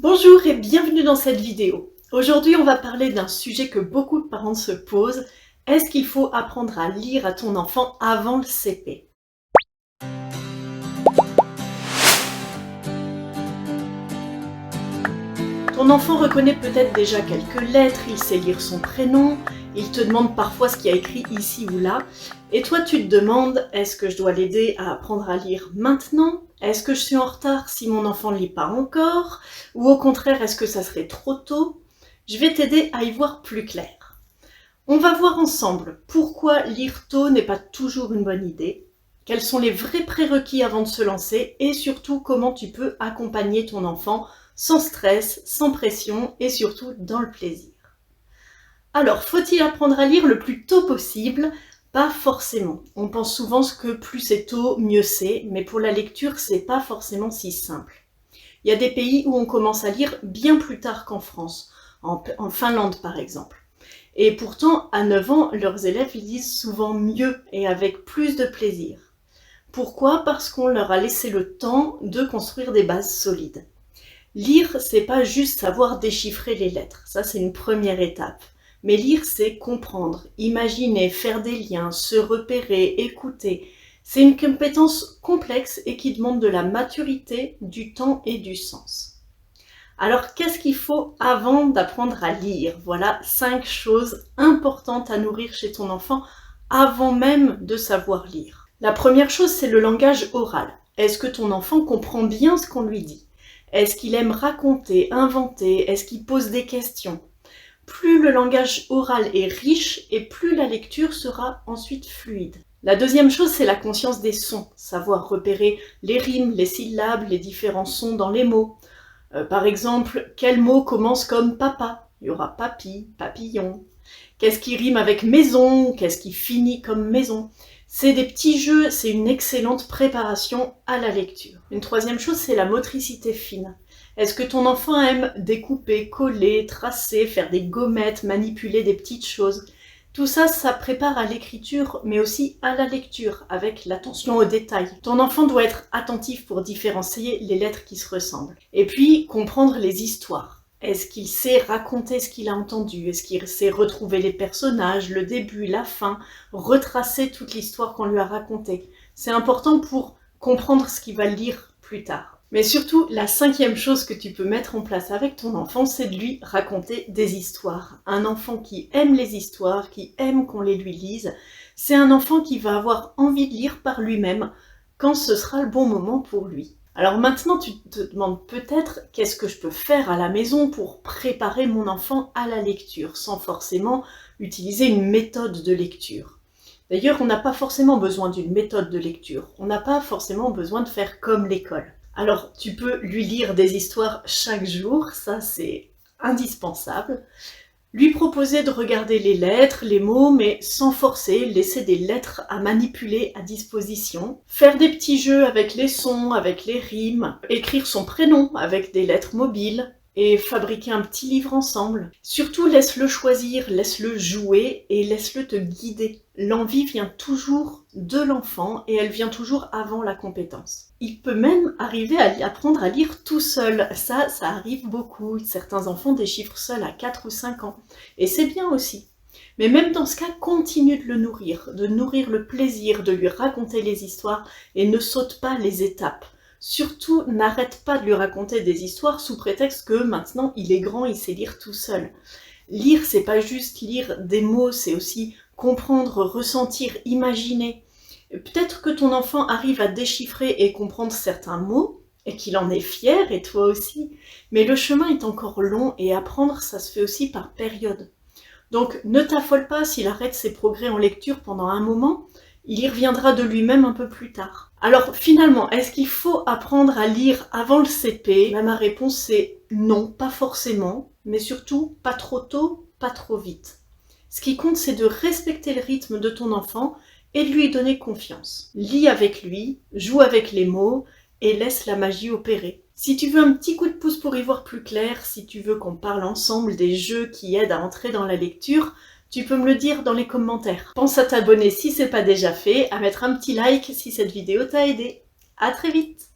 Bonjour et bienvenue dans cette vidéo. Aujourd'hui, on va parler d'un sujet que beaucoup de parents se posent. Est-ce qu'il faut apprendre à lire à ton enfant avant le CP? Ton enfant reconnaît peut-être déjà quelques lettres, il sait lire son prénom, il te demande parfois ce qu'il y a écrit ici ou là. Et toi, tu te demandes, est-ce que je dois l'aider à apprendre à lire maintenant? Est-ce que je suis en retard si mon enfant ne lit pas encore? Ou au contraire, est-ce que ça serait trop tôt? Je vais t'aider à y voir plus clair. On va voir ensemble pourquoi lire tôt n'est pas toujours une bonne idée, quels sont les vrais prérequis avant de se lancer et surtout comment tu peux accompagner ton enfant sans stress, sans pression et surtout dans le plaisir. Alors, faut-il apprendre à lire le plus tôt possible? Pas forcément. On pense souvent que plus c'est tôt, mieux c'est, mais pour la lecture, c'est pas forcément si simple. Il y a des pays où on commence à lire bien plus tard qu'en France, en Finlande par exemple. Et pourtant, à 9 ans, leurs élèves lisent souvent mieux et avec plus de plaisir. Pourquoi? Parce qu'on leur a laissé le temps de construire des bases solides. Lire, c'est pas juste savoir déchiffrer les lettres, ça c'est une première étape. Mais lire, c'est comprendre, imaginer, faire des liens, se repérer, écouter. C'est une compétence complexe et qui demande de la maturité, du temps et du sens. Alors, qu'est-ce qu'il faut avant d'apprendre à lire? Voilà 5 choses importantes à nourrir chez ton enfant avant même de savoir lire. La première chose, c'est le langage oral. Est-ce que ton enfant comprend bien ce qu'on lui dit? Est-ce qu'il aime raconter, inventer? Est-ce qu'il pose des questions? Plus le langage oral est riche et plus la lecture sera ensuite fluide. La deuxième chose, c'est la conscience des sons, savoir repérer les rimes, les syllabes, les différents sons dans les mots. Par exemple, quel mot commence comme papa? Il y aura papy, papillon. Qu'est-ce qui rime avec maison? Qu'est-ce qui finit comme maison? C'est des petits jeux, c'est une excellente préparation à la lecture. Une troisième chose, c'est la motricité fine. Est-ce que ton enfant aime découper, coller, tracer, faire des gommettes, manipuler des petites choses? Tout ça, ça prépare à l'écriture, mais aussi à la lecture, avec l'attention aux détails. Ton enfant doit être attentif pour différencier les lettres qui se ressemblent. Et puis, comprendre les histoires. Est-ce qu'il sait raconter ce qu'il a entendu? Est-ce qu'il sait retrouver les personnages, le début, la fin, retracer toute l'histoire qu'on lui a racontée? C'est important pour comprendre ce qu'il va lire plus tard. Mais surtout, la cinquième chose que tu peux mettre en place avec ton enfant, c'est de lui raconter des histoires. Un enfant qui aime les histoires, qui aime qu'on les lui lise, c'est un enfant qui va avoir envie de lire par lui-même quand ce sera le bon moment pour lui. Alors maintenant, tu te demandes peut-être qu'est-ce que je peux faire à la maison pour préparer mon enfant à la lecture, sans forcément utiliser une méthode de lecture. D'ailleurs, on n'a pas forcément besoin d'une méthode de lecture, on n'a pas forcément besoin de faire comme l'école. Alors, tu peux lui lire des histoires chaque jour, ça c'est indispensable. Lui proposer de regarder les lettres, les mots, mais sans forcer, laisser des lettres à manipuler à disposition. Faire des petits jeux avec les sons, avec les rimes. Écrire son prénom avec des lettres mobiles. Et fabriquer un petit livre ensemble. Surtout, laisse-le choisir, laisse-le jouer et laisse-le te guider. L'envie vient toujours de l'enfant et elle vient toujours avant la compétence. Il peut même arriver à apprendre à lire tout seul. Ça arrive beaucoup. Certains enfants déchiffrent seuls à 4 ou 5 ans. Et c'est bien aussi. Mais même dans ce cas, continue de le nourrir, de nourrir le plaisir, de lui raconter les histoires et ne saute pas les étapes. Surtout, n'arrête pas de lui raconter des histoires sous prétexte que maintenant il est grand, il sait lire tout seul. Lire, c'est pas juste lire des mots, c'est aussi comprendre, ressentir, imaginer. Peut-être que ton enfant arrive à déchiffrer et comprendre certains mots, et qu'il en est fier, et toi aussi, mais le chemin est encore long et apprendre, ça se fait aussi par période. Donc ne t'affole pas s'il arrête ses progrès en lecture pendant un moment, il y reviendra de lui-même un peu plus tard. Alors finalement, est-ce qu'il faut apprendre à lire avant le CP? Ma réponse c'est non, pas forcément, mais surtout pas trop tôt, pas trop vite. Ce qui compte, c'est de respecter le rythme de ton enfant et de lui donner confiance. Lis avec lui, joue avec les mots et laisse la magie opérer. Si tu veux un petit coup de pouce pour y voir plus clair, si tu veux qu'on parle ensemble des jeux qui aident à entrer dans la lecture, tu peux me le dire dans les commentaires. Pense à t'abonner si c'est pas déjà fait, à mettre un petit like si cette vidéo t'a aidé. À très vite!